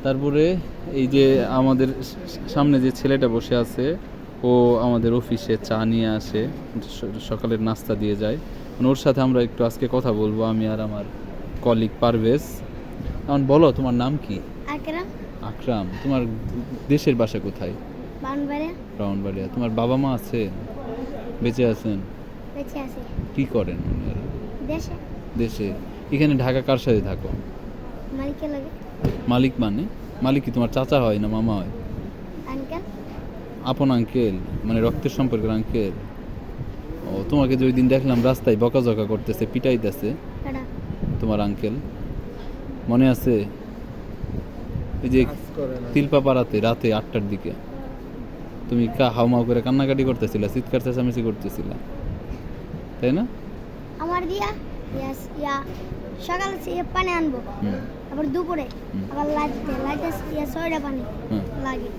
তারপরে এই যে আমাদের সামনে যে ছেলেটা বসে আছে, ও আমাদের অফিসে চা নিয়ে আসে, সকালের নাস্তা দিয়ে যায়। মানে ওর সাথে আমরা একটু আজকে কথা বলবো, আমি আর আমার কলিগ পারভেজ। এখন বলো, তোমার নাম কি? আকরাম। আকরাম। তোমার দেশের বাসা কোথায়? ব্রাহ্মণবাড়িয়া। ব্রাহ্মণবাড়িয়া। তোমার বাবা মা আছে? বেঁচে আছেন? বেঁচে আছি। কি করেন ওনারা? দেশে। দেশে। এখানে ঢাকা কার সাথে থাকো? মালিকের লাগে। মালিক মানে? মালিক কি তোমার চাচা হয় না মামা হয়? আঙ্কেল। আপন আঙ্কেল, মানে রক্তের সম্পর্কের আঙ্কেল। ও, তোমাকে যে ওই দিন দেখলাম রাস্তায় বকাঝকা করতেছে, পিটাইতেছে, কাটা। তোমার আঙ্কেল মনে আছে? এই যে তিলপা পাড়াতে রাতে 8টার দিকে তুমি হাউমাউ করে কান্নাকাটি করতেছিলা, চিৎকার চেঁচামেচি করতেছিলা, তাই না? আমার দিয়া ইয়াস ইয়া সকালে পানি আনবো, হুম, আবার দুপুরে হুম। আবার লাইতে ইয়া 6টা পানি হ্যাঁ। লাগে।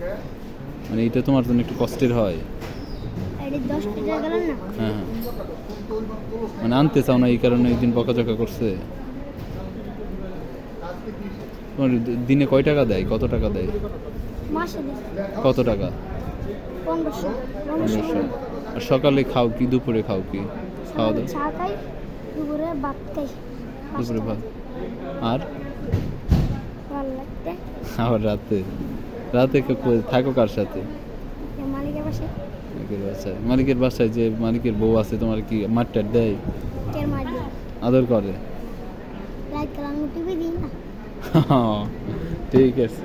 মানে এটা তোমার জন্য একটু কষ্টের হয়। এটা 10 লিটার গেল না। হ্যাঁ, হ্যাঁ। মানে আনতে চাও না এই কারণে একদিন বকাঝকা করছে। তোমার দিনে কয় টাকা দেয়, কত টাকা দেয়? মাসে দিই কত টাকা? 1500। 1500। আর সকালে খাও কি, দুপুরে খাও কি? খাওয়া দাওয়া? চা খাই, দুপুরে ভাত খাই। দুপুরে ভাত। আর ভালো লাগতে আবার রাতে? রাতে থাকো কার সাথে? মালিকের পাশে। মালিকের বাসায়। মালিকের বাসায় যে মালিকের বউ আছে, তোমার কি মারটার দেয়? টের মার দিই। আদর করে? রাত কাল আমি টিভি দিই না। ঠিক আছে।